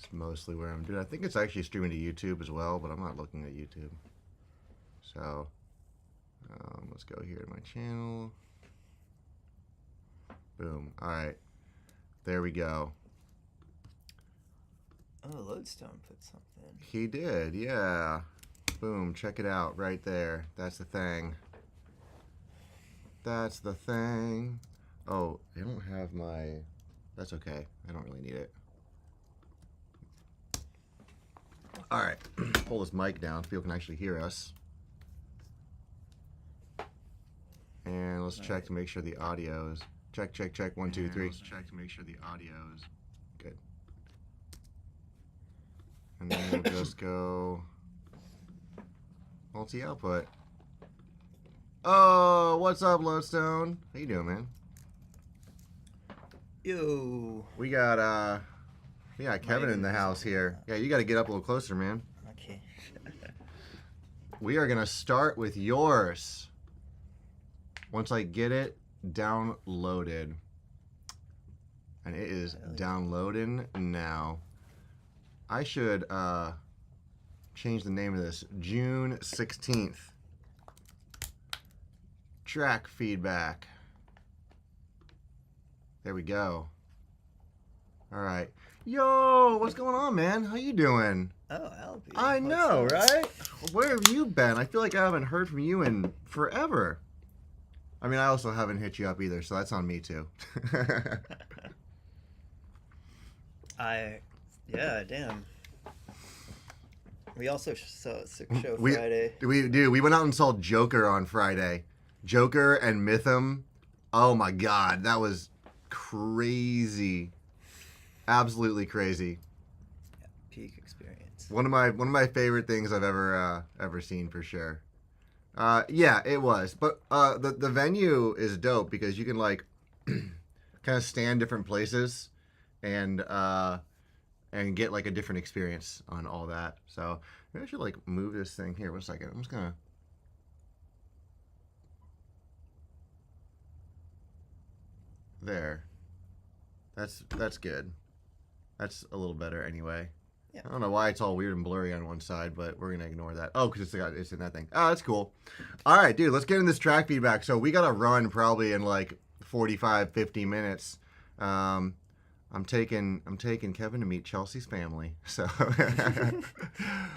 It's mostly where I'm doing. I think it's actually streaming to YouTube as well, but I'm not looking at YouTube. So let's go here to my channel. Boom. All right. There we go. Oh, Lodestone put something. He did, yeah. Boom. Check it out right there. That's the thing. That's the thing. Oh, I don't have my... That's okay. I don't really need it. All right. Pull this mic down so people can actually hear us. And let's check to make sure the audio is... Check, check, check. 1, 2, 3. Let's check to make sure the audio is good. And then we'll just go multi-output. Oh, what's up, Lodestone? How you doing, man? Yo. We got Kevin in the house here. Yeah, you got to get up a little closer, man. Okay. We are gonna start with yours. Once I get it downloaded, and it is downloading now. I should change the name of this. June 16th. Track feedback. There we go. All right. Yo, what's going on, man? How you doing? Oh, Albie. I know, right? Where have you been? I feel like I haven't heard from you in forever. I mean, I also haven't hit you up either, so that's on me too. Yeah, damn. We also saw Sick Show we, Friday. We went out and saw Joker on Friday. Joker and Mytham. Oh my God, that was crazy. Absolutely crazy. Yeah, peak experience. One of my favorite things I've ever seen for sure. Yeah, it was. But the venue is dope because you can like kind of stand different places and get like a different experience on all that. So maybe I should like move this thing here. 1 second. I'm just gonna. There. That's good. That's a little better anyway. Yeah. I don't know why it's all weird and blurry on one side, but we're gonna ignore that. Oh, because it's in that thing. Oh, that's cool. All right, dude. Let's get in this track feedback. So we gotta run probably in like 45, 50 minutes. I'm taking Kevin to meet Chelsea's family, so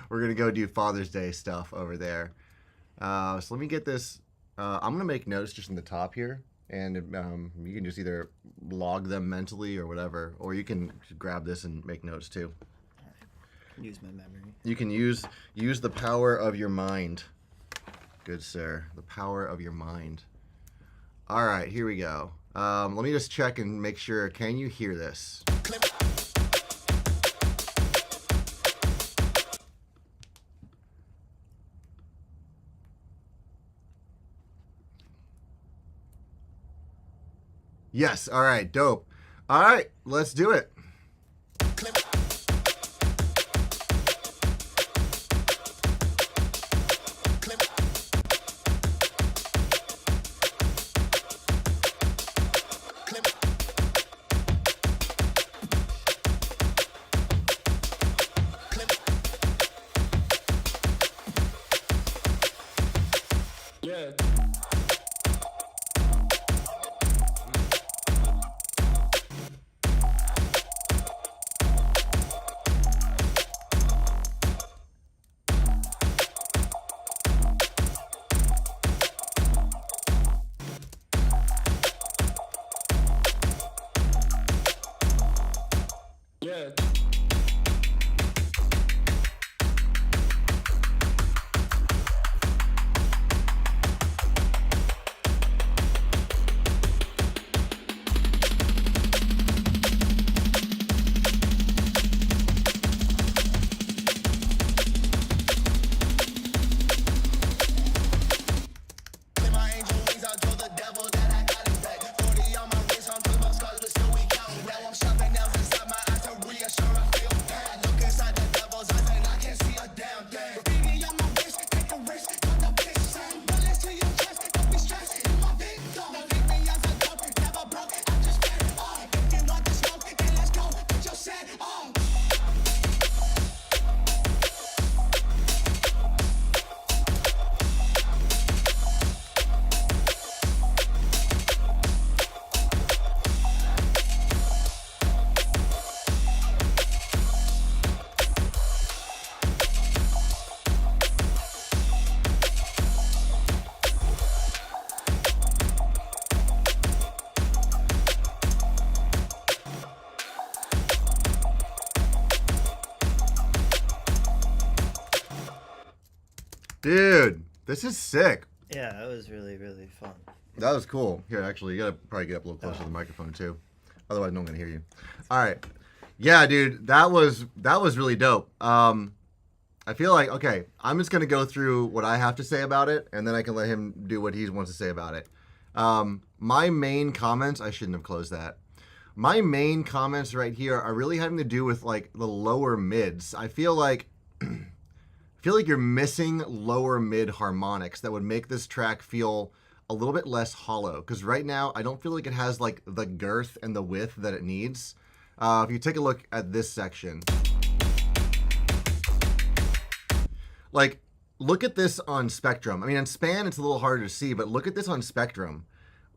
we're gonna go do Father's Day stuff over there. So let me get this. I'm gonna make notes just in the top here, and you can just either log them mentally or whatever, or you can grab this and make notes too. Use my memory. You can use the power of your mind, good sir. The power of your mind. All right, here we go. Let me just check and make sure. Can you hear this? Yes. All right. Dope. All right. Let's do it. Dude, this is sick. Yeah, that was really, really fun. That was cool. Here, actually, you gotta probably get up a little closer to the microphone too. Otherwise, no one can hear you. All right. Yeah, dude, that was really dope. I feel like, okay, I'm just gonna go through what I have to say about it, and then I can let him do what he wants to say about it. My main comments, I shouldn't have closed that. My main comments right here are really having to do with like the lower mids. I feel like you're missing lower mid harmonics that would make this track feel a little bit less hollow. Because right now, I don't feel like it has like the girth and the width that it needs. If you take a look at this section, like, look at this on Spectrum. I mean, on Span, it's a little harder to see, but look at this on Spectrum.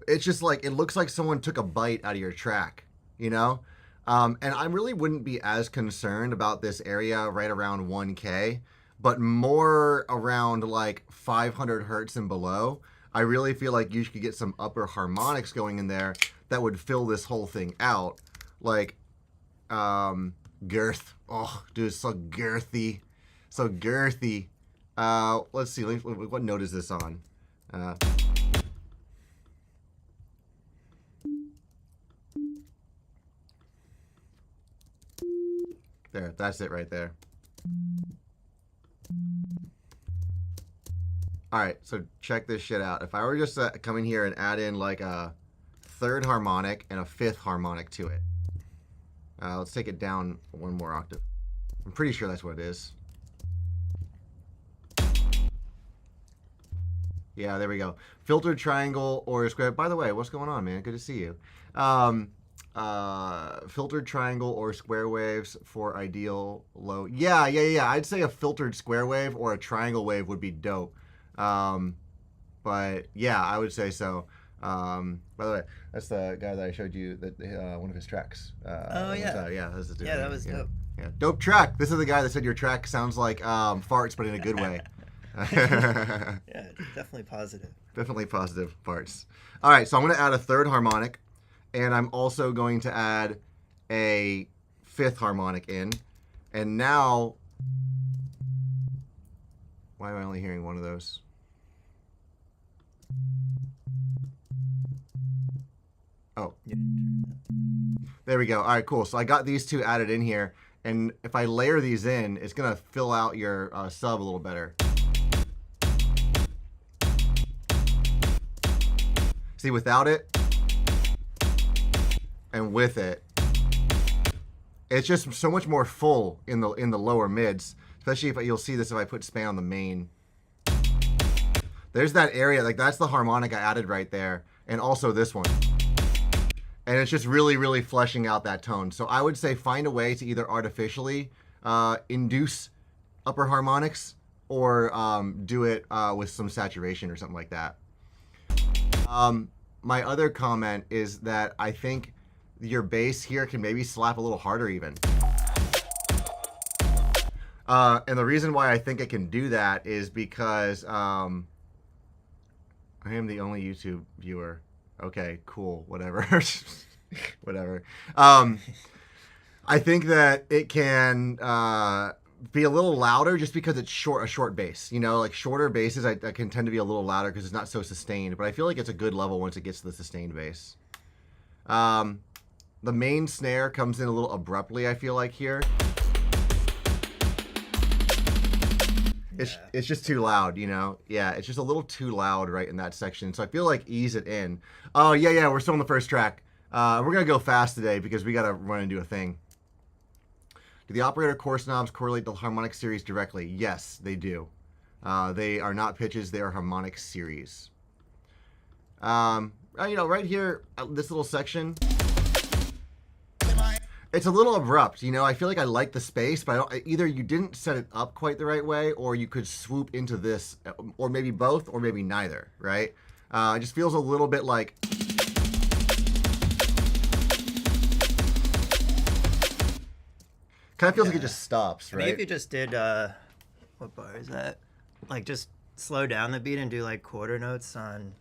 It's just like, it looks like someone took a bite out of your track, you know? And I really wouldn't be as concerned about this area right around 1K, but more around like 500 hertz and below. I really feel like you could get some upper harmonics going in there that would fill this whole thing out. Like, girth. Oh, dude, it's so girthy. So girthy. Let's see. What note is this on? There. That's it right there. All right. So check this shit out. If I were just to come in here and add in like a third harmonic and a fifth harmonic to it. Let's take it down one more octave. I'm pretty sure that's what it is. Yeah, there we go. Filtered triangle or square. By the way, what's going on, man? Good to see you. Filtered triangle or square waves for ideal low. Yeah. I'd say a filtered square wave or a triangle wave would be dope. But yeah, I would say so. By the way, that's the guy that I showed you that one of his tracks. Oh yeah. Yeah, that's the dude. Yeah, that was dope. Yeah, dope track. This is the guy that said your track sounds like farts, but in a good way. Yeah, definitely positive. Definitely positive farts. All right, so I'm going to add a third harmonic, and I'm also going to add a fifth harmonic in. And now, why am I only hearing one of those? Oh, there we go. All right, cool. So I got these two added in here, and if I layer these in, it's going to fill out your sub a little better. See, without it and with it, it's just so much more full in the lower mids. Especially if you'll see this if I put Span on the main. There's that area, like that's the harmonic I added right there, and also this one. And it's just really, really fleshing out that tone. So I would say find a way to either artificially induce upper harmonics or do it with some saturation or something like that. My other comment is that I think your bass here can maybe slap a little harder even. And the reason why I think it can do that is because I am the only YouTube viewer. Okay, cool, whatever. Whatever. I think that it can be a little louder just because it's a short bass. You know, like shorter basses I can tend to be a little louder because it's not so sustained, but I feel like it's a good level once it gets to the sustained bass. The main snare comes in a little abruptly, I feel like here. It's just too loud, you know? Yeah, it's just a little too loud right in that section. So I feel like ease it in. Oh, yeah, we're still on the first track. We're going to go fast today because we got to run and do a thing. Do the operator coarse knobs correlate the harmonic series directly? Yes, they do. They are not pitches, they are harmonic series. You know, right here, this little section, it's a little abrupt, you know. I feel like I like the space, but either you didn't set it up quite the right way, or you could swoop into this, or maybe both, or maybe neither, right? It just feels a little bit like... Kind of feels like it just stops, right? Maybe if you just did, what bar is that? Like just slow down the beat and do like quarter notes on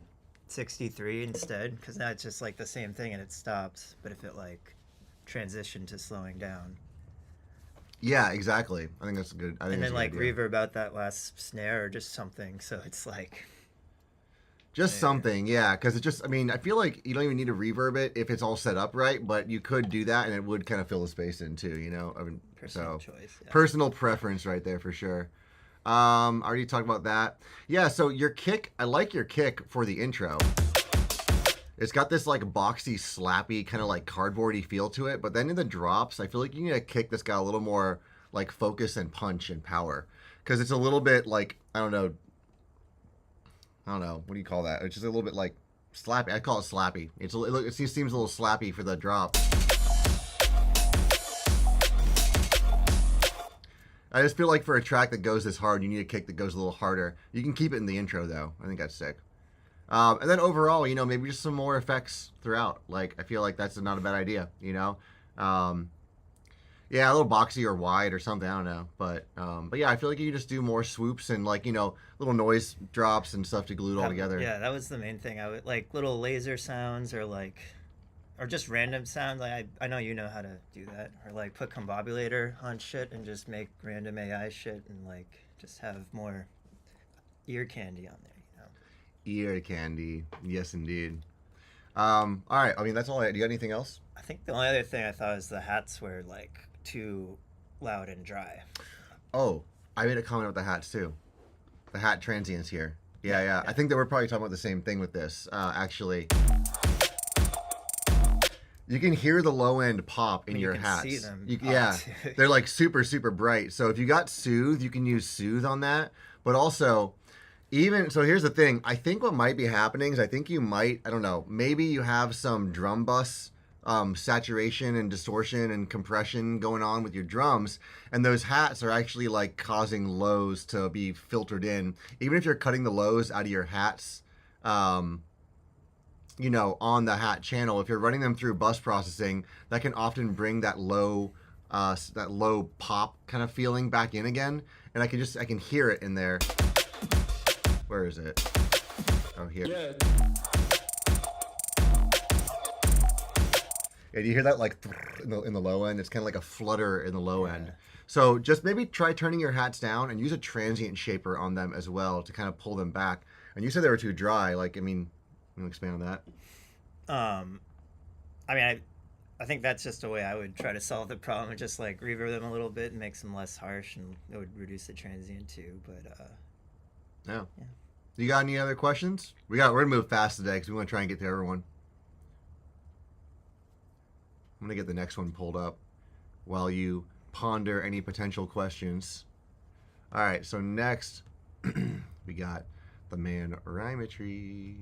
63 instead, because now it's just like the same thing and it stops. But if it like transitioned to slowing down. Yeah, exactly. I think that's good. I think And that's then a like good idea. reverb out that last snare or just something. So it's like, Just yeah, something, yeah, because it just, I mean, I feel like you don't even need to reverb it if it's all set up right, but you could do that and it would kind of fill the space in too, you know? I mean, personal so choice. Yeah. personal preference right there for sure. I already talked about that. Yeah, so your kick, I like your kick for the intro. It's got this like boxy, slappy, kind of like cardboardy feel to it, but then in the drops, I feel like you need a kick that's got a little more like focus and punch and power. Because it's a little bit like, I don't know, what do you call that? It's just a little bit like slappy. I call it slappy. It seems a little slappy for the drop. I just feel like for a track that goes this hard, you need a kick that goes a little harder. You can keep it in the intro though. I think that's sick. And then overall, you know, maybe just some more effects throughout. Like I feel like that's not a bad idea. You know, yeah, a little boxy or wide or something. I don't know, but yeah, I feel like you can just do more swoops and like, you know, little noise drops and stuff to glue it all together. Yeah, that was the main thing. I would like little laser sounds or like, or just random sounds. Like I know you know how to do that. Or like put combobulator on shit and just make random AI shit and like just have more ear candy on there. Ear candy, yes indeed. All right, I mean that's all. Do you got anything else? I think the only other thing I thought was the hats were like too loud and dry. Oh, I made a comment about the hats too. The hat transients here. Yeah. I think that we're probably talking about the same thing with this. Actually, you can hear the low end pop in your hats. See them. Yeah, they're like super bright. So if you got Soothe, you can use Soothe on that. But also, even so, here's the thing. I think what might be happening is I think you might, I don't know, maybe you have some drum bus saturation and distortion and compression going on with your drums, and those hats are actually like causing lows to be filtered in. Even if you're cutting the lows out of your hats, you know, on the hat channel, if you're running them through bus processing, that can often bring that low pop kind of feeling back in again. And I can hear it in there. Where is it? Oh, here. Yeah, do you hear that like in the low end? It's kind of like a flutter in the low end. So just maybe try turning your hats down and use a transient shaper on them as well to kind of pull them back. And you said they were too dry. Like, I mean, you want to expand on that? I mean, I think that's just a way I would try to solve the problem. And just like reverb them a little bit and make them less harsh, and it would reduce the transient too. But yeah. You got any other questions? We're gonna move fast today because we want to try and get to everyone. I'm gonna get the next one pulled up while you ponder any potential questions. All right, so next we got the man Rhymetry.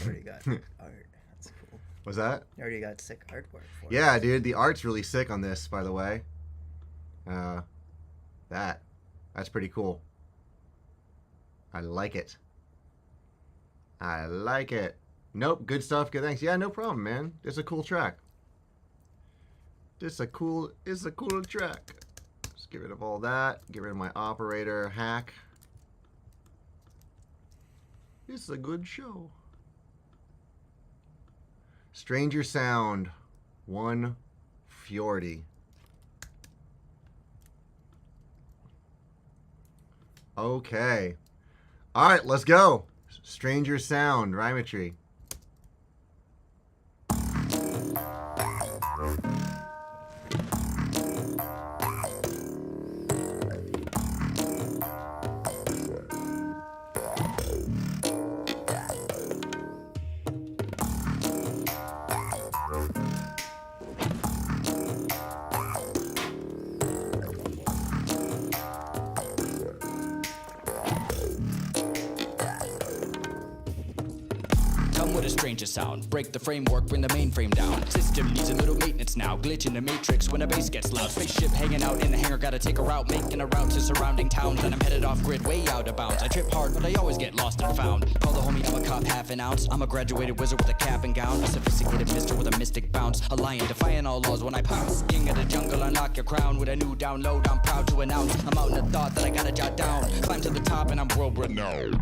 Already got art. That's cool. Was that? You already got sick artwork for it. Yeah, dude, the art's really sick on this, by the way. That's pretty cool. I like it. Nope, good stuff. Good, thanks. Yeah, no problem, man. It's a cool track. It's a cool track. Just get rid of all that. Get rid of my operator hack. It's a good show. Stranger Sound 140. Okay. All right, let's go. Stranger Sound, Rhymetry. With a stranger sound, break the framework, bring the mainframe down. System needs a little maintenance now. Glitch in the matrix when a bass gets loud. Spaceship hanging out in the hangar, gotta take a route, making a route to surrounding towns. And I'm headed off grid, way out of bounds. I trip hard, but I always get lost and found. Call the homie, I'm a cop, half an ounce. I'm a graduated wizard with a cap and gown, a sophisticated mister with a mystic bounce. A lion defying all laws when I pounce. King of the jungle, unlock your crown with a new download. I'm proud to announce I'm out in the thought that I gotta jot down. Climb to the top and I'm world renowned.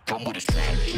Come with a stranger.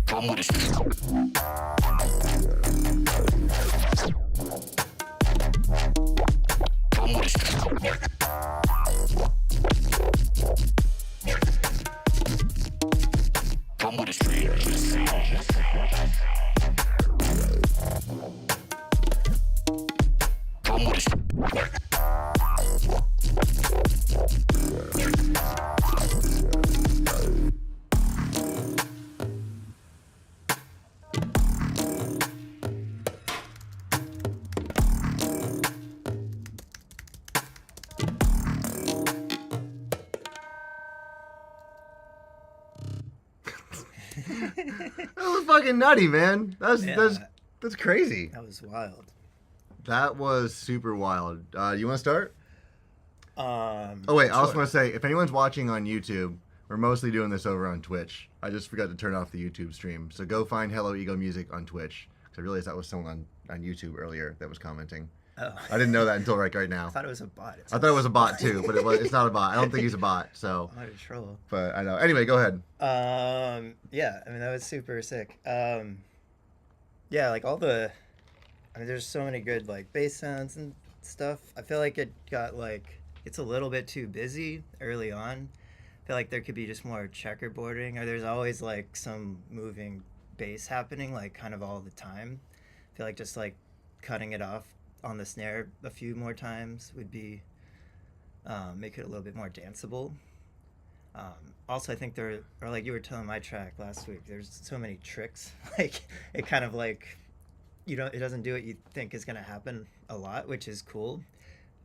Come with a stranger. Come with a stranger. Come with a stranger. Come with a stranger. That was fucking nutty, man. That's crazy. That was wild. That was super wild. You want to start? Oh wait, I also want to say, if anyone's watching on YouTube, we're mostly doing this over on Twitch. I just forgot to turn off the YouTube stream, so go find Hello Ego Music on Twitch. Because I realized that was someone on YouTube earlier that was commenting. Oh. I didn't know that until right now. I thought it was a bot. I thought it was a bot too, but it's not a bot. I don't think he's a bot. So, I'm out of trouble. but I know. Anyway, go ahead. Yeah, I mean, that was super sick. Yeah, like there's so many good, like, bass sounds and stuff. I feel like it got, like, it's a little bit too busy early on. I feel like there could be just more checkerboarding, or there's always, like, some moving bass happening, like, kind of all the time. I feel like just, like, cutting it off on the snare a few more times would be make it a little bit more danceable. Also, I think or like you were telling my track last week, there's so many tricks. Like, it kind of like it doesn't do what you think is going to happen a lot, which is cool.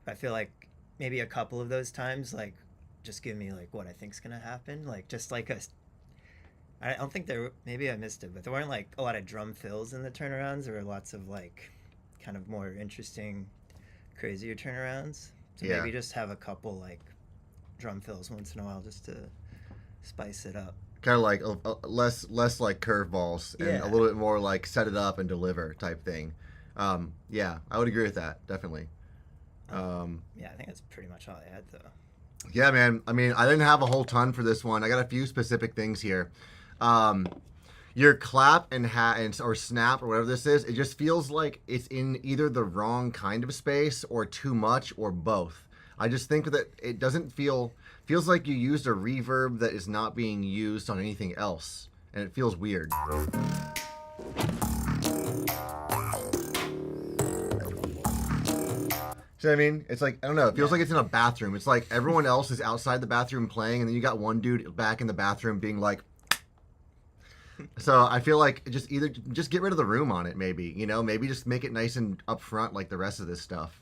I feel like maybe a couple of those times, like, just give me like what I think's going to happen, like just like I don't think maybe I missed it, but there weren't like a lot of drum fills in the turnarounds. There were lots of like kind of more interesting, crazier turnarounds. So Yeah. maybe just have a couple like drum fills once in a while just to spice it up. Kind of like less like curveballs and Yeah. a little bit more like set it up and deliver type thing. Yeah, I would agree with that, definitely. Yeah, I think that's pretty much all I had though. Yeah, man. I mean, I didn't have a whole ton for this one. I got a few specific things here. Your clap and or snap or whatever this is, it just feels like it's in either the wrong kind of space or too much or both. I just think that it doesn't feels like you used a reverb that is not being used on anything else, and it feels weird. See what I mean? It's like, I don't know, it feels like it's in a bathroom. It's like everyone else is outside the bathroom playing, and then you got one dude back in the bathroom being like... So I feel like just get rid of the room on it, maybe, maybe just make it nice and upfront like the rest of this stuff.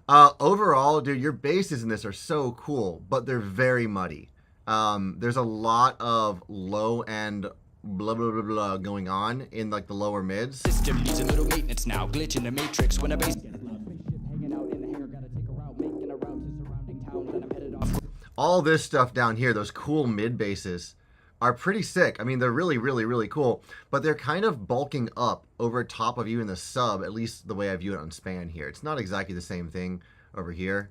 Overall, dude, your basses in this are so cool, but they're very muddy. There's a lot of low end blah blah blah blah going on in like the lower mids. System needs a little maintenance now. Glitch in the matrix when a bass gets loud. Spaceship hanging out in the hangar, gotta take a route, making a route to surrounding towns, and I'm headed off. All this stuff down here, those cool mid basses, are pretty sick. I mean, they're really, really, really cool, but they're kind of bulking up over top of you in the sub, at least the way I view it on Span here. It's not exactly the same thing over here,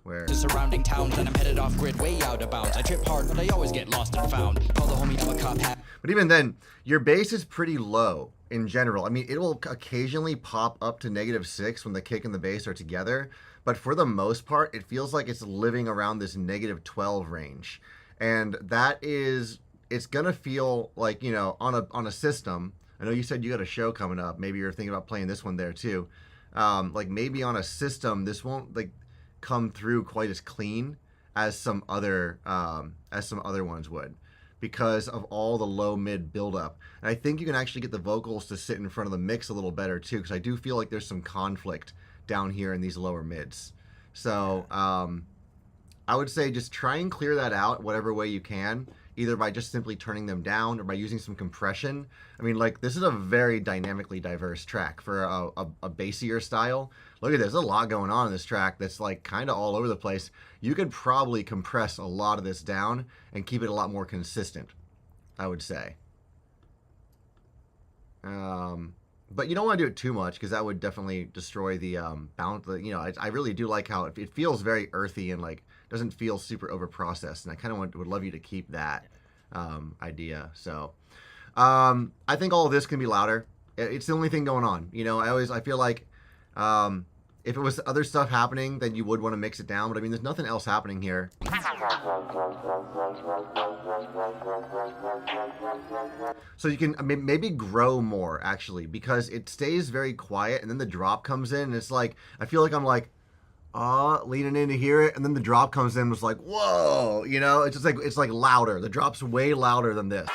where... To surrounding towns, and I'm headed off grid, way out of bounds. I trip hard, but I always get lost and found. Call the homie, I'm a cop hat. But even then, your base is pretty low in general. I mean, it will occasionally pop up to -6 when the kick and the base are together, but for the most part, it feels like it's living around this -12 range. And that is, it's gonna feel like, you know, on a system. I know you said you got a show coming up. Maybe you're thinking about playing this one there too. Like maybe on a system, this won't like come through quite as clean as some other ones would, because of all the low mid buildup. And I think you can actually get the vocals to sit in front of the mix a little better too, because I do feel like there's some conflict down here in these lower mids. So I would say just try and clear that out whatever way you can, either by just simply turning them down or by using some compression. I mean, like, this is a very dynamically diverse track for a bassier style. Look at this, there's a lot going on in this track that's like kind of all over the place. You could probably compress a lot of this down and keep it a lot more consistent, I would say. But you don't want to do it too much, because that would definitely destroy the balance. You know, I really do like how it feels very earthy and like doesn't feel super over processed, and I kind of would love you to keep that idea. So I think all of this can be louder. It's the only thing going on. You know, I feel like if it was other stuff happening, then you would want to mix it down. But I mean, there's nothing else happening here. So you can maybe grow more, actually, because it stays very quiet, and then the drop comes in, and it's like, I feel like I'm like, leaning in to hear it, and then the drop comes in, and it's like, whoa, you know, it's just like, it's like louder. The drop's way louder than this.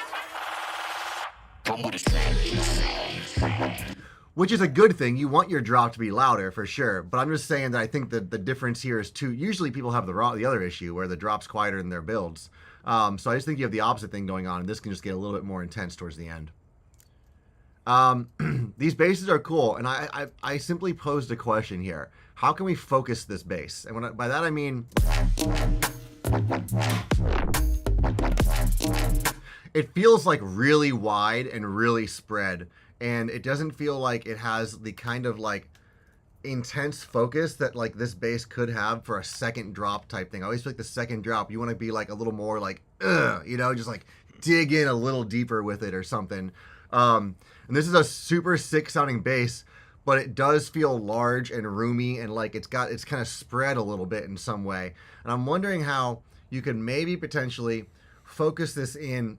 Which is a good thing. You want your drop to be louder for sure, but I'm just saying that I think that the difference here is too. Usually people have the other issue where the drop's quieter in their builds. So I just think you have the opposite thing going on, and this can just get a little bit more intense towards the end. These basses are cool, and I simply posed a question here. How can we focus this bass? And by that I mean, it feels like really wide and really spread, and it doesn't feel like it has the kind of like intense focus that like this bass could have for a second drop type thing. I always feel like the second drop, you want to be like a little more like, you know, just like dig in a little deeper with it or something. And this is a super sick sounding bass, but it does feel large and roomy, and like it's kind of spread a little bit in some way. And I'm wondering how you could maybe potentially focus this in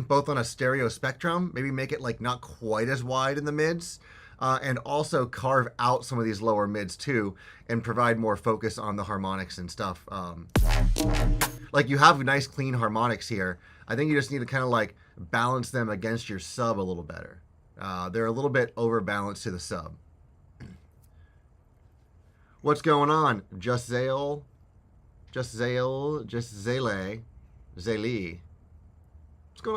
both on a stereo spectrum, maybe make it like not quite as wide in the mids, and also carve out some of these lower mids too, and provide more focus on the harmonics and stuff. Like you have nice clean harmonics here. I think you just need to kind of like balance them against your sub a little better. They're a little bit overbalanced to the sub. What's going on? Just Zale. What's going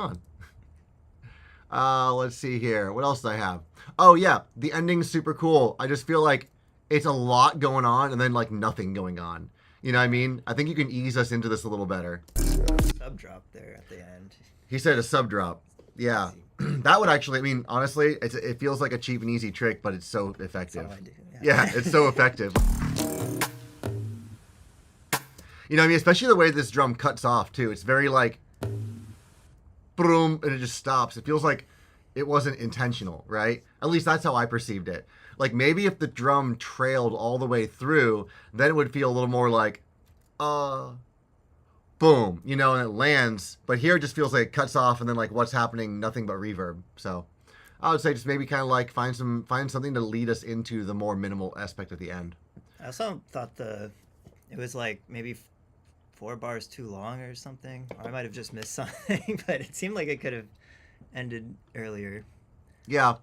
on? Let's see here. What else do I have? Oh yeah, the ending's super cool. I just feel like it's a lot going on and then like nothing going on. You know what I mean? I think you can ease us into this a little better. Sub drop there at the end. He said a sub drop. Yeah. That would actually, I mean, honestly, it feels like a cheap and easy trick, but it's so effective. That's all I do. Yeah, it's so effective. You know what I mean? Especially the way this drum cuts off, too. It's very like, boom, and it just stops. It feels like it wasn't intentional, right? At least that's how I perceived it. Like, maybe if the drum trailed all the way through, then it would feel a little more like, boom, you know, and it lands. But here it just feels like it cuts off, and then like what's happening, nothing but reverb. So I would say just maybe kind of like find something to lead us into the more minimal aspect at the end. I also thought it was like maybe 4 bars too long or something. Or I might have just missed something, but it seemed like it could have ended earlier. Yeah.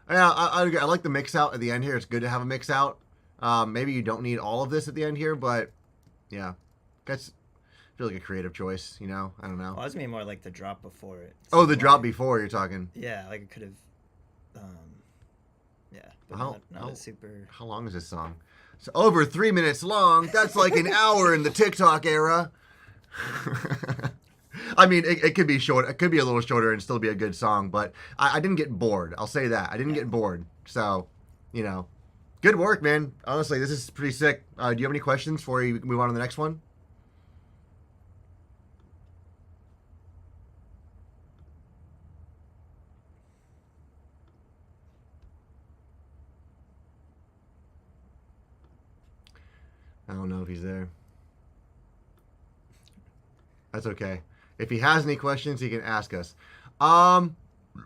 I like the mix out at the end here. It's good to have a mix out. Maybe you don't need all of this at the end here, but yeah, that's feel like a creative choice. You know, I don't know. Well, I was meaning more like the drop before it. Oh, the drop before you're talking. Yeah, like it could have. Yeah, but not super. How long is this song? It's over 3 minutes long. That's like an hour in the TikTok era. I mean, it could be short. It could be a little shorter and still be a good song. But I didn't get bored. I'll say that. I didn't get bored. So, you know, good work, man. Honestly, this is pretty sick. Do you have any questions before we move on to the next one? I don't know if he's there. That's okay. If he has any questions, he can ask us. How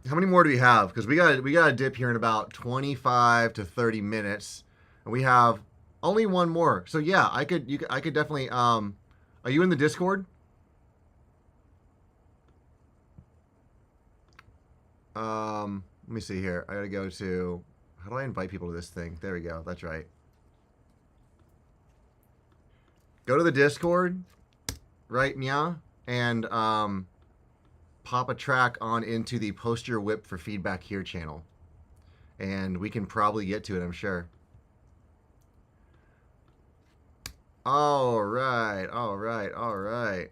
many more do we have? Because we got a dip here in about 25 to 30 minutes, and we have only one more. So yeah, I could definitely. Are you in the Discord? Let me see here. I gotta go to. How do I invite people to this thing? There we go. That's right. Go to the Discord right now and pop a track on into the Post Your Whip for Feedback Here channel. And we can probably get to it, I'm sure. All right, all right, all right.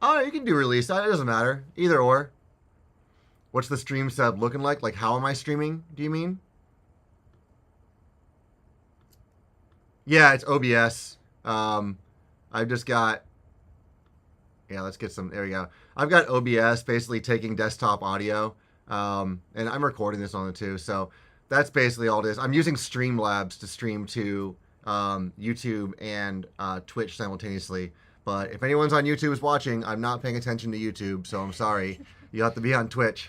Oh, you can do release. It doesn't matter. Either or. What's the stream sub looking like? Like, how am I streaming, do you mean? Yeah, it's OBS. I've just got... Yeah, let's get some... There we go. I've got OBS basically taking desktop audio. And I'm recording this on it too. So that's basically all it is. I'm using Streamlabs to stream to YouTube and Twitch simultaneously. But if anyone's on YouTube is watching, I'm not paying attention to YouTube, so I'm sorry. You have to be on Twitch.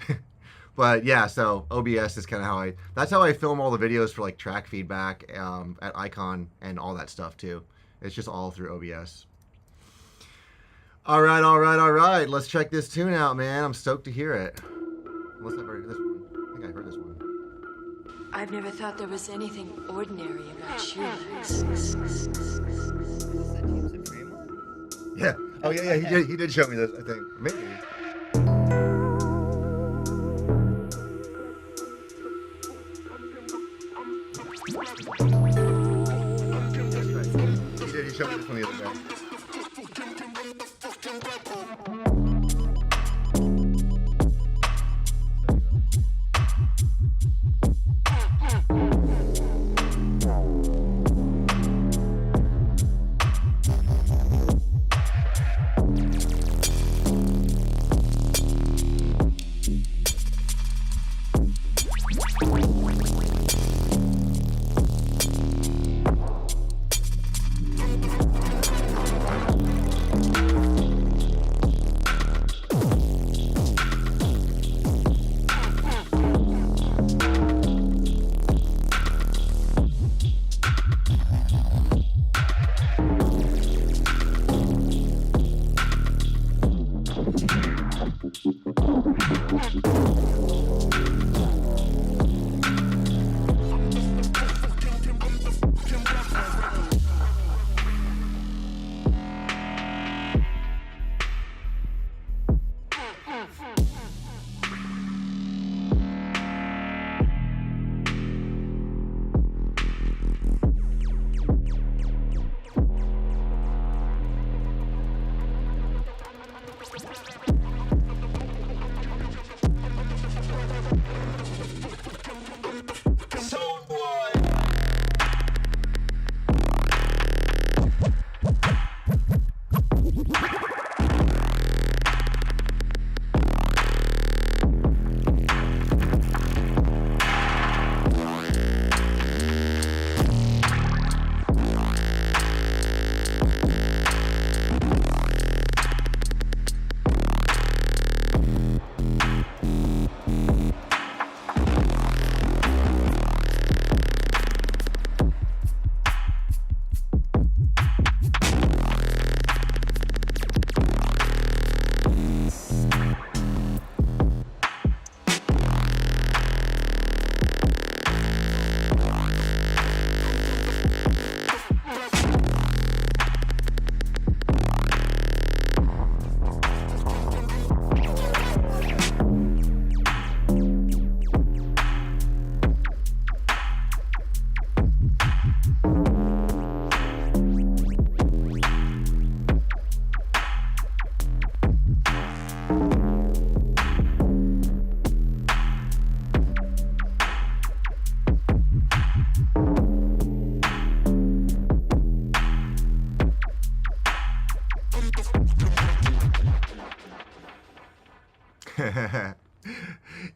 But yeah, so OBS is kind of how that's how I film all the videos for like track feedback at Icon and all that stuff too. It's just all through OBS. All right, all right, all right. Let's check this tune out, man. I'm stoked to hear it. Unless I've heard this one. I think I heard this one. I've never thought there was anything ordinary about you. Is this the Team Supreme one? Yeah. Oh yeah, yeah. He did show me this. I think maybe. He showed me this one the other day.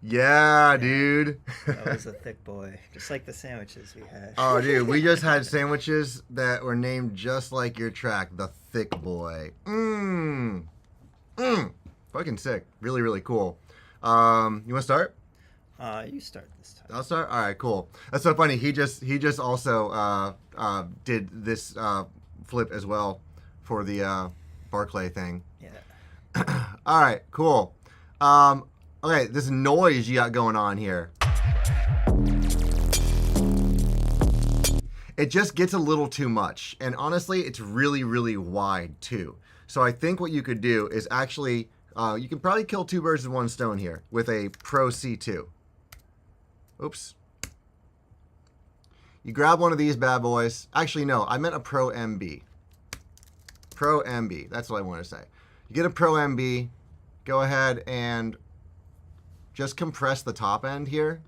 Yeah, dude. That was a thick boy, just like the sandwiches we had. Oh, dude, we just had sandwiches that were named just like your track, the Thick Boy. Fucking sick. Really, really cool. You want to start? You start this time. I'll start. All right, cool. That's so funny. He just also did this flip as well for the Barclay thing. Yeah. All right, cool. Okay, this noise you got going on here. It just gets a little too much. And honestly, it's really, really wide too. So I think what you could do is actually, you can probably kill two birds with one stone here with a Pro C2. Oops. You grab one of these bad boys. Actually, no, I meant a Pro MB. Pro MB, that's what I want to say. You get a Pro MB, go ahead and just compress the top end here.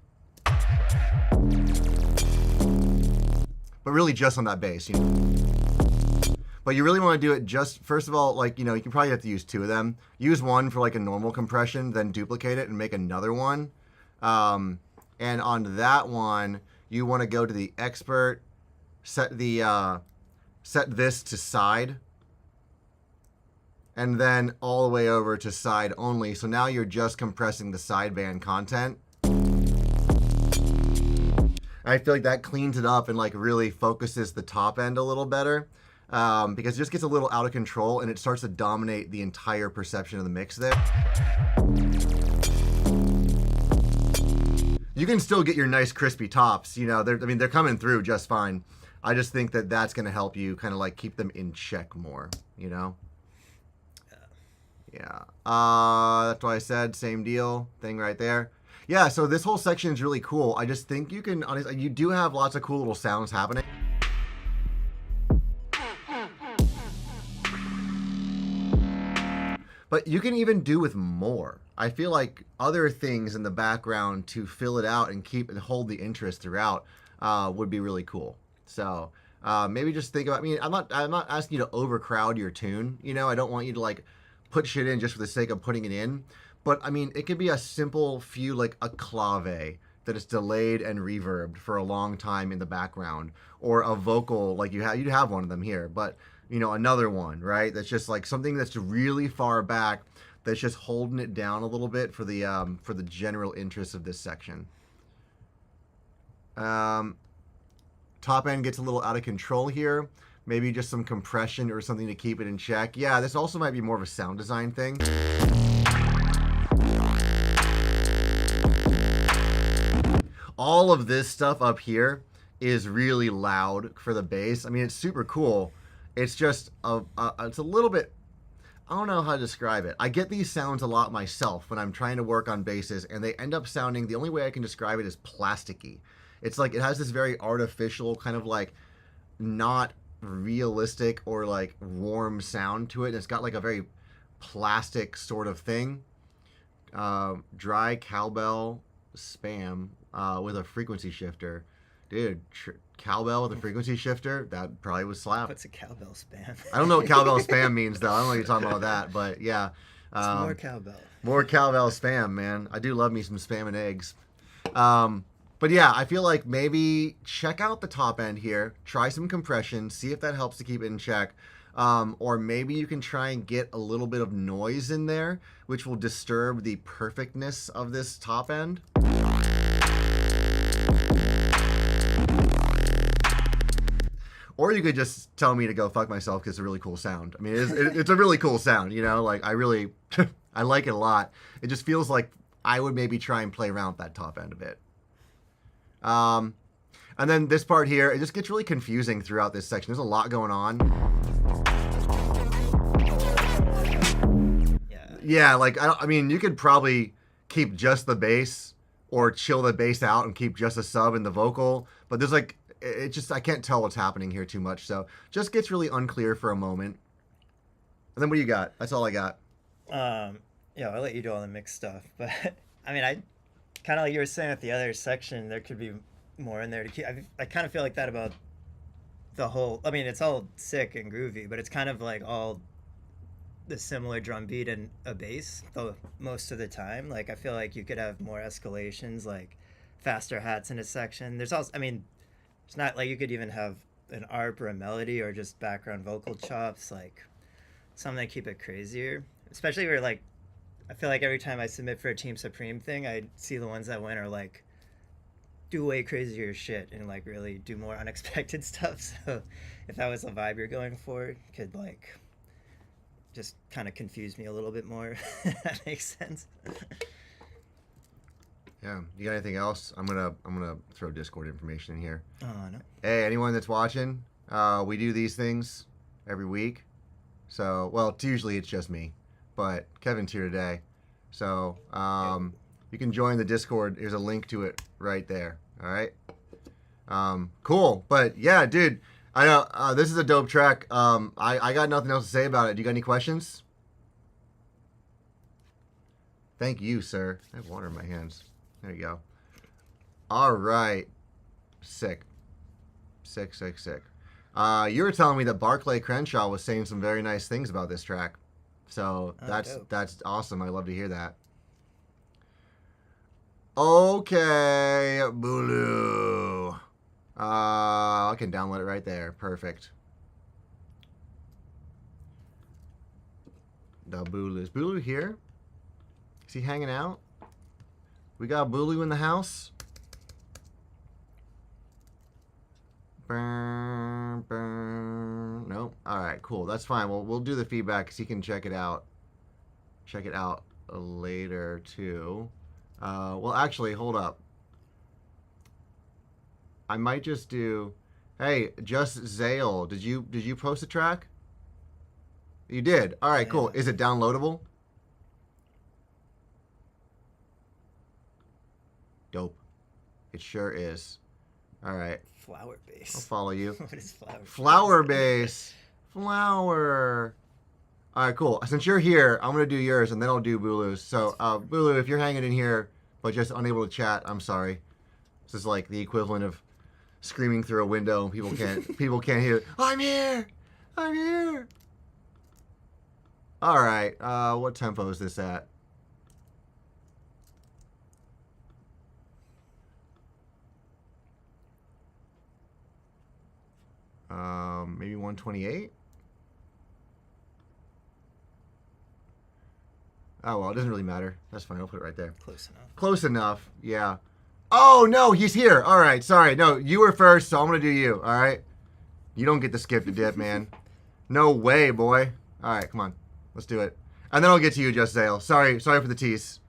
But really just on that bass, you know. But you really want to do it just, first of all, like, you know, you can probably have to use two of them. Use one for like a normal compression, then duplicate it and make another one. And on that one, you want to go to the expert, set this to side, and then all the way over to side only. So now you're just compressing the sideband content. I feel like that cleans it up and like really focuses the top end a little better, because it just gets a little out of control and it starts to dominate the entire perception of the mix there. You can still get your nice crispy tops, you know, they're coming through just fine. I just think that that's going to help you kind of like keep them in check more, you know? Yeah. That's why I said same deal thing right there. Yeah, so this whole section is really cool. I just think you can, honestly, you do have lots of cool little sounds happening. But you can even do with more. I feel like other things in the background to fill it out and keep and hold the interest throughout would be really cool. So maybe just think about, I mean, I'm not asking you to overcrowd your tune. You know, I don't want you to like put shit in just for the sake of putting it in. But I mean, it could be a simple few, like a clave that is delayed and reverbed for a long time in the background, or a vocal like you'd have one of them here, but you know, another one, right? That's just like something that's really far back, that's just holding it down a little bit for the general interest of this section. Top end gets a little out of control here. Maybe just some compression or something to keep it in check. Yeah, this also might be more of a sound design thing. All of this stuff up here is really loud for the bass. I mean, it's super cool. It's just it's a little bit, I don't know how to describe it. I get these sounds a lot myself when I'm trying to work on basses, and they end up sounding, the only way I can describe it is plasticky. It's like it has this very artificial kind of like not realistic or like warm sound to it. And it's got like a very plastic sort of thing. Dry cowbell spam with a frequency shifter. Dude, cowbell with a frequency shifter, that probably would slap. What's a cowbell spam? I don't know what cowbell spam means, though. I don't know what you're talking about that, but yeah. It's more cowbell. More cowbell spam, man. I do love me some spam and eggs. But yeah, I feel like maybe check out the top end here, try some compression, see if that helps to keep it in check. Or maybe you can try and get a little bit of noise in there, which will disturb the perfectness of this top end. Or you could just tell me to go fuck myself because it's a really cool sound. I mean, it's a really cool sound, you know? Like, I really, I like it a lot. It just feels like I would maybe try and play around with that top end a bit. And then this part here, it just gets really confusing throughout this section. There's a lot going on. Yeah, like, I mean, you could probably keep just the bass or chill the bass out and keep just a sub in the vocal. But there's like, it just, I can't tell what's happening here too much. So just gets really unclear for a moment. And then what do you got? That's all I got. Yeah, I'll let you do all the mix stuff. But I mean, I kind of like you were saying with the other section, there could be more in there to keep. I kind of feel like that about the whole, I mean, it's all sick and groovy, but it's kind of like all the similar drum beat and a bass though most of the time. Like I feel like you could have more escalations, like faster hats in a section. There's also, I mean, it's not like you could even have an arp or a melody or just background vocal chops, like something that keep it crazier. Especially where like I feel like every time I submit for a Team Supreme thing, I see the ones that win are like do way crazier shit and like really do more unexpected stuff. So if that was the vibe you're going for, it could like just kind of confuse me a little bit more. If that makes sense. Yeah. You got anything else? I'm gonna throw Discord information in here. Oh no. Hey, anyone that's watching, we do these things every week. So, well, usually it's just me, but Kevin's here today. So, you can join the Discord. There's a link to it right there. All right. Cool. But yeah, dude, I know this is a dope track. I got nothing else to say about it. Do you got any questions? Thank you, sir. I have water in my hands. There you go. All right. Sick. Sick. You were telling me that Barclay Crenshaw was saying some very nice things about this track. So that's awesome. I love to hear that. Okay, Bulu. I can download it right there. Perfect. The Bulu. Is Bulu here? Is he hanging out? We got Bulu in the house. Nope. All right, cool. That's fine. We'll do the feedback because he can check it out. Check it out later too. Well, actually, hold up. I might just do. Hey, Just Zale, did you post a track? You did. All right, cool. Is it downloadable? Dope. It sure is. All right. Flower base. I'll follow you. What is flower? Flower base. Flower. All right, cool. Since you're here, I'm going to do yours, and then I'll do Bulu's. So, Bulu, if you're hanging in here, but just unable to chat, I'm sorry. This is like the equivalent of screaming through a window. People can't hear it. I'm here. I'm here. All right. What tempo is this at? Maybe 128. Oh, well, it doesn't really matter. That's fine. I'll put it right there. Close enough. Close enough. Yeah. Oh, no, he's here. All right. Sorry. No, you were first, so I'm going to do you. All right. You don't get to skip the dip, man. No way, boy. All right. Come on. Let's do it. And then I'll get to you, Just Zale. Sorry for the tease.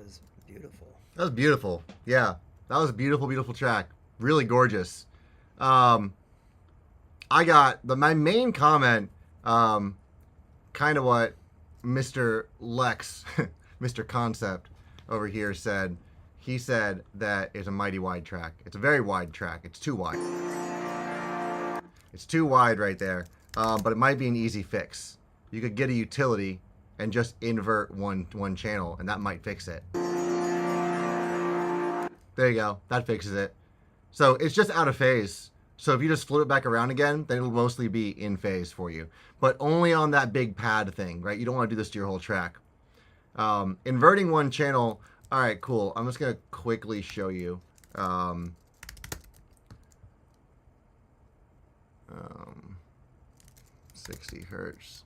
was beautiful. That was beautiful. Yeah, that was a beautiful, beautiful track. Really gorgeous. I got my main comment, kind of what Mr. Lex, Mr. Concept over here said. He said that it's a mighty wide track. It's a very wide track. It's too wide. It's too wide right there. But it might be an easy fix. You could get a utility and just invert one channel, and that might fix it. There you go. That fixes it. So it's just out of phase. So if you just flip it back around again, then it'll mostly be in phase for you. But only on that big pad thing, right? You don't want to do this to your whole track. Inverting one channel. All right, cool. I'm just going to quickly show you. 60 hertz.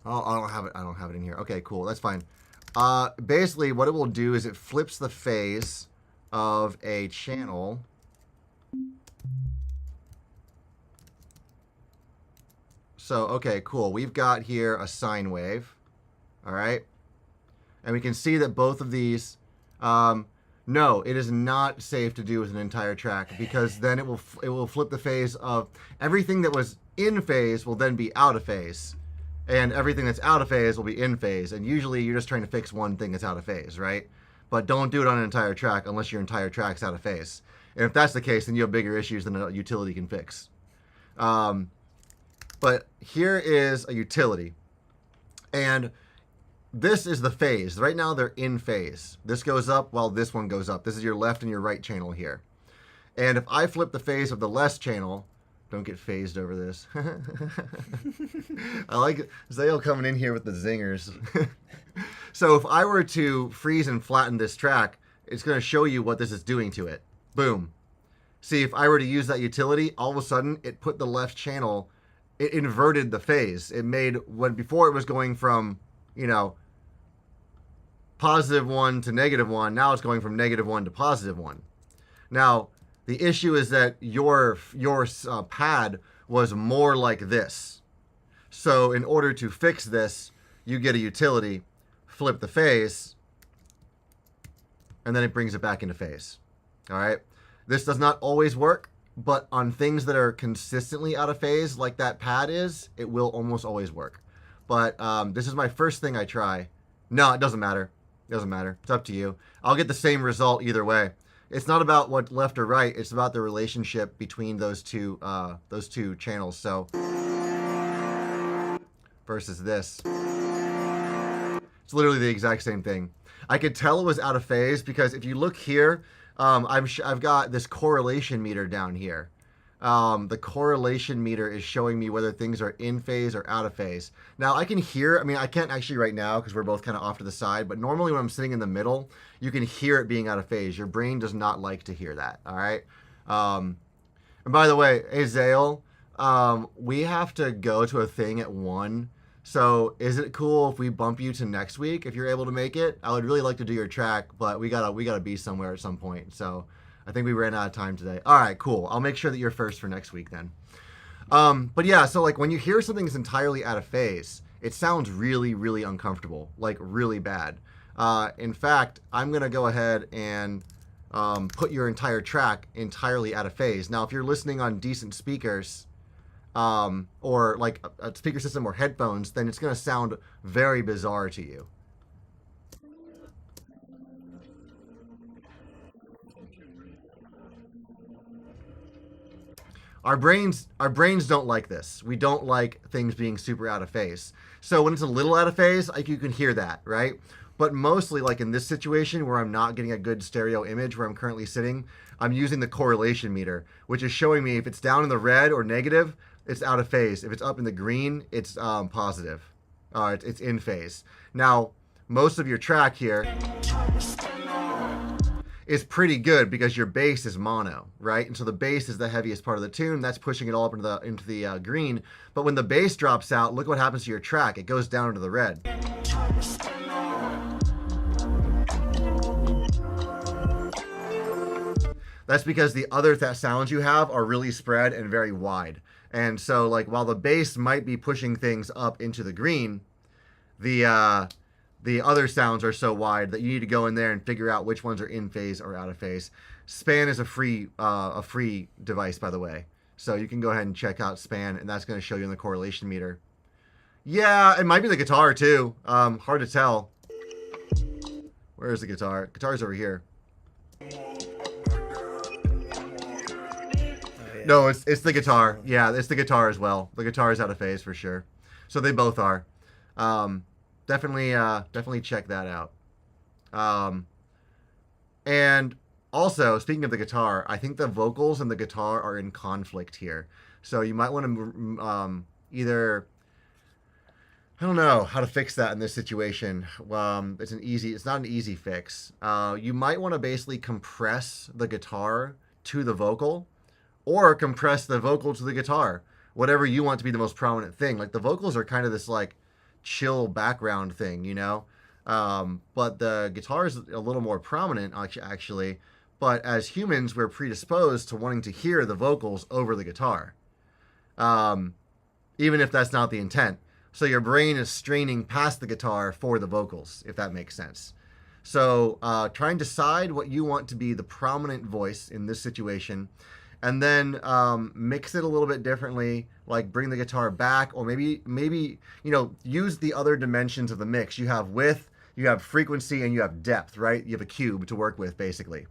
Oh, I don't have it. I don't have it in here. Okay, cool. That's fine. Basically, what it will do is it flips the phase of a channel. So, okay, cool. We've got here a sine wave. All right. And we can see that both of these, no, it is not safe to do with an entire track, because then it will flip the phase of everything that was in phase will then be out of phase. And everything that's out of phase will be in phase. And usually you're just trying to fix one thing that's out of phase, right? But don't do it on an entire track unless your entire track's out of phase. And if that's the case, then you have bigger issues than a utility can fix. But here is a utility. And this is the phase. Right now they're in phase. This goes up while this one goes up. This is your left and your right channel here. And if I flip the phase of the left channel, don't get phased over this. I like Zale coming in here with the zingers. So if I were to freeze and flatten this track, it's going to show you what this is doing to it. Boom. See, if I were to use that utility, all of a sudden it put the left channel, it inverted the phase. It made, when before it was going from, you know, +1 to -1, now it's going from -1 to +1. Now, the issue is that your pad was more like this. So in order to fix this, you get a utility, flip the phase, and then it brings it back into phase. All right. This does not always work, but on things that are consistently out of phase, like that pad is, it will almost always work. But this is my first thing I try. No, it doesn't matter. It doesn't matter. It's up to you. I'll get the same result either way. It's not about what left or right. It's about the relationship between those two channels. So versus this, it's literally the exact same thing. I could tell it was out of phase because if you look here, I've got this correlation meter down here. The correlation meter is showing me whether things are in phase or out of phase. Now I can hear, I mean, I can't actually right now because we're both kind of off to the side, but normally when I'm sitting in the middle, you can hear it being out of phase. Your brain does not like to hear that. All right. And by the way, hey Zale, we have to go to a thing at 1. So is it cool if we bump you to next week if you're able to make it? I would really like to do your track, but we gotta be somewhere at some point. So I think we ran out of time today. All right, cool. I'll make sure that you're first for next week then. But yeah, so like when you hear something is entirely out of phase, it sounds really, really uncomfortable, like really bad. In fact, I'm gonna go ahead and put your entire track entirely out of phase. Now, if you're listening on decent speakers, or like a speaker system or headphones, then it's gonna sound very bizarre to you. Our brains don't like this. We don't like things being super out of phase. So when it's a little out of phase, like you can hear that, right? But mostly like in this situation where I'm not getting a good stereo image where I'm currently sitting, I'm using the correlation meter, which is showing me if it's down in the red or negative, it's out of phase. If it's up in the green, it's positive. It's in phase. Now, most of your track here is pretty good because your bass is mono, right? And so the bass is the heaviest part of the tune. That's pushing it all up into the green. But when the bass drops out, look what happens to your track. It goes down into the red. That's because the other sounds you have are really spread and very wide. And so like while the bass might be pushing things up into the green, the the other sounds are so wide that you need to go in there and figure out which ones are in phase or out of phase. Span is a free device, by the way. So you can go ahead and check out Span, and that's going to show you in the correlation meter. Yeah, it might be the guitar too. Hard to tell. Where is the guitar? Guitar's over here. No, it's the guitar. Yeah, it's the guitar as well. The guitar is out of phase for sure. So they both are. Definitely check that out. And also, speaking of the guitar, I think the vocals and the guitar are in conflict here. So you might want to either, I don't know how to fix that in this situation. It's not an easy fix. You might want to basically compress the guitar to the vocal, or compress the vocal to the guitar. Whatever you want to be the most prominent thing. Like the vocals are kind of this like chill background thing, you know? But the guitar is a little more prominent actually. But as humans, we're predisposed to wanting to hear the vocals over the guitar. Even if that's not the intent. So your brain is straining past the guitar for the vocals, if that makes sense. So try and decide what you want to be the prominent voice in this situation, and then mix it a little bit differently, like bring the guitar back, or maybe use the other dimensions of the mix. You have width, you have frequency, and you have depth, right? You have a cube to work with, basically.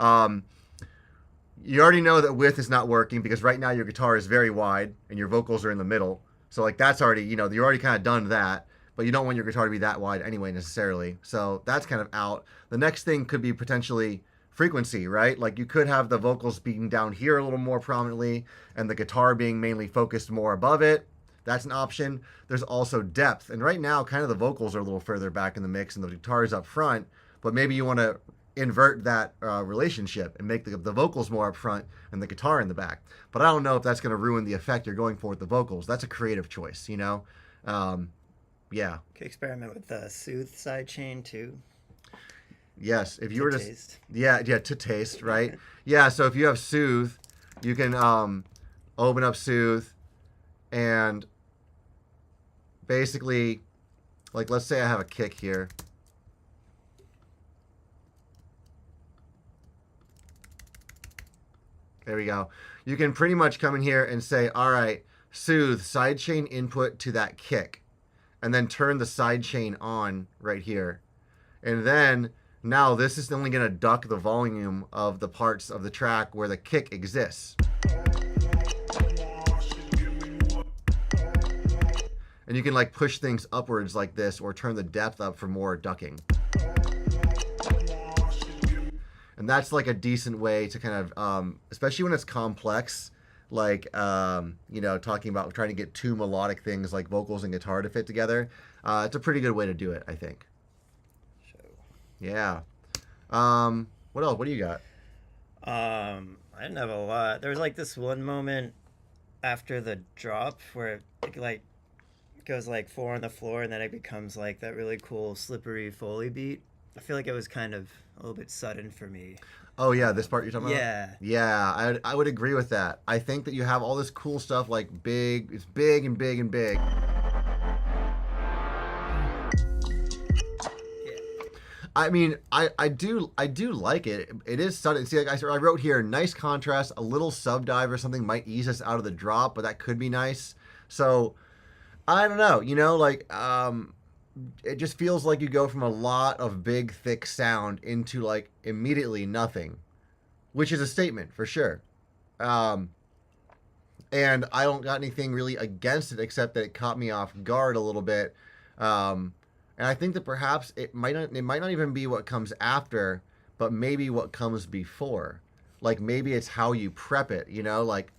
You already know that width is not working because right now your guitar is very wide and your vocals are in the middle. So like that's already, you're already kind of done that, but you don't want your guitar to be that wide anyway necessarily. So that's kind of out. The next thing could be potentially frequency, right? Like you could have the vocals being down here a little more prominently and the guitar being mainly focused more above it. That's an option. There's also depth. And right now kind of the vocals are a little further back in the mix and the guitar is up front, but maybe you want to invert that relationship and make the vocals more up front and the guitar in the back. But I don't know if that's going to ruin the effect you're going for with the vocals. That's a creative choice, Yeah. Could experiment with the soothe sidechain too. Yes, if you To were to taste. to taste, right? Yeah, so if you have soothe, you can open up soothe and basically, like let's say I have a kick here. There we go. You can pretty much come in here and say, all right, soothe sidechain input to that kick, and then turn the sidechain on right here. And then now this is only going to duck the volume of the parts of the track where the kick exists. And you can like push things upwards like this or turn the depth up for more ducking. And that's like a decent way to kind of, especially when it's complex, like, talking about trying to get two melodic things like vocals and guitar to fit together. It's a pretty good way to do it, I think. Yeah. What else? What do you got? I didn't have a lot. There was like this one moment after the drop where it like goes like 4 on the floor and then it becomes like that really cool slippery Foley beat. I feel like it was kind of a little bit sudden for me. Oh yeah, this part you're talking about? Yeah. Yeah, I would agree with that. I think that you have all this cool stuff like big, it's big and big and big. I mean, I do like it. It is sudden. See, like I wrote here, nice contrast. A little sub dive or something might ease us out of the drop, but that could be nice. So, I don't know. It just feels like you go from a lot of big, thick sound into like immediately nothing, which is a statement for sure. And I don't got anything really against it except that it caught me off guard a little bit. And I think that perhaps it might not even be what comes after, but maybe what comes before. Like maybe it's how you prep it, like.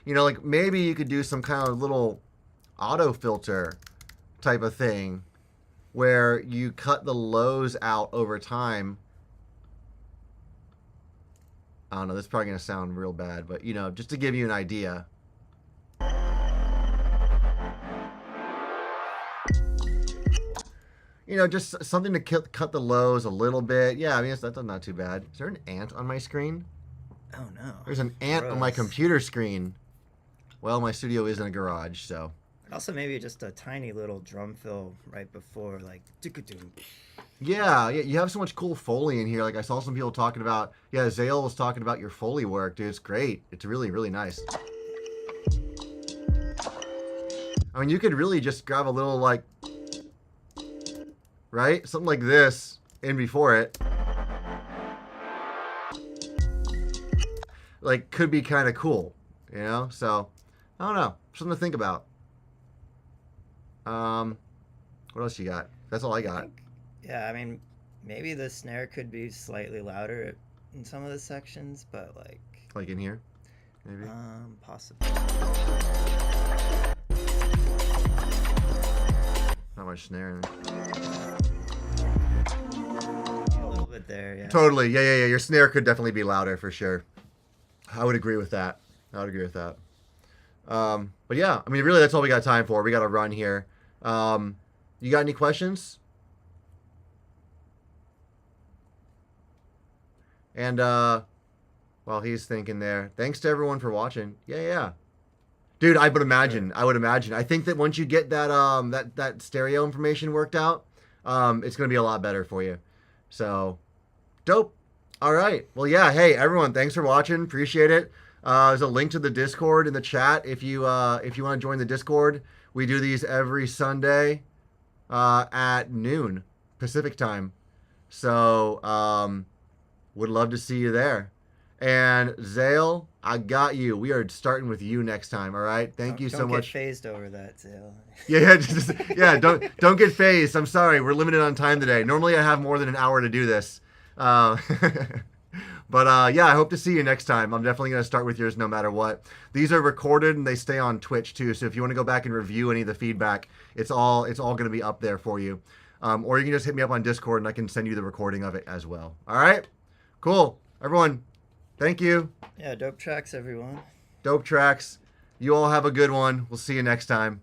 Like maybe you could do some kind of little auto filter type of thing where you cut the lows out over time. I don't know, this is probably going to sound real bad, but, just to give you an idea. Just something to cut the lows a little bit. Yeah, I mean, that's not too bad. Is there an ant on my screen? Oh no. There's an ant on my Gross. computer screen. Well, my studio is in a garage, so. Also, maybe just a tiny little drum fill right before, like, doo-ka-doo. Yeah, you have so much cool Foley in here. Like, I saw some people talking about, yeah, Zale was talking about your Foley work, dude. It's great. It's really, really nice. I mean, you could really just grab a little, like, right? Something like this in before it. Like, could be kind of cool, you know? So, I don't know. Something to think about. What else you got? That's all I got. Yeah, I mean, maybe the snare could be slightly louder in some of the sections, but like, Like in here, maybe? possibly. Not much snare in there. A little bit there, yeah. Totally. Yeah. Your snare could definitely be louder for sure. I would agree with that. But yeah, I mean, really, that's all we got time for. We got to run here. You got any questions? And while he's thinking there, thanks to everyone for watching. Yeah. Dude, I would imagine. I think that once you get that that stereo information worked out, it's gonna be a lot better for you. So, dope. All right. Well, yeah. Hey, everyone, thanks for watching. Appreciate it. There's a link to the Discord in the chat if you want to join the Discord. We do these every Sunday at noon Pacific time. So, would love to see you there. And Zale, I got you. We are starting with you next time. All right. Thank you so Don't much. get phased over that, Zale. Yeah. Don't get phased. I'm sorry. We're limited on time today. Normally I have more than an hour to do this. But yeah, I hope to see you next time. I'm definitely going to start with yours no matter what. These are recorded and they stay on Twitch too. So if you want to go back and review any of the feedback, it's all going to be up there for you. Or you can just hit me up on Discord and I can send you the recording of it as well. All right. Cool. Everyone, thank you. Yeah, dope tracks, everyone. Dope tracks. You all have a good one. We'll see you next time.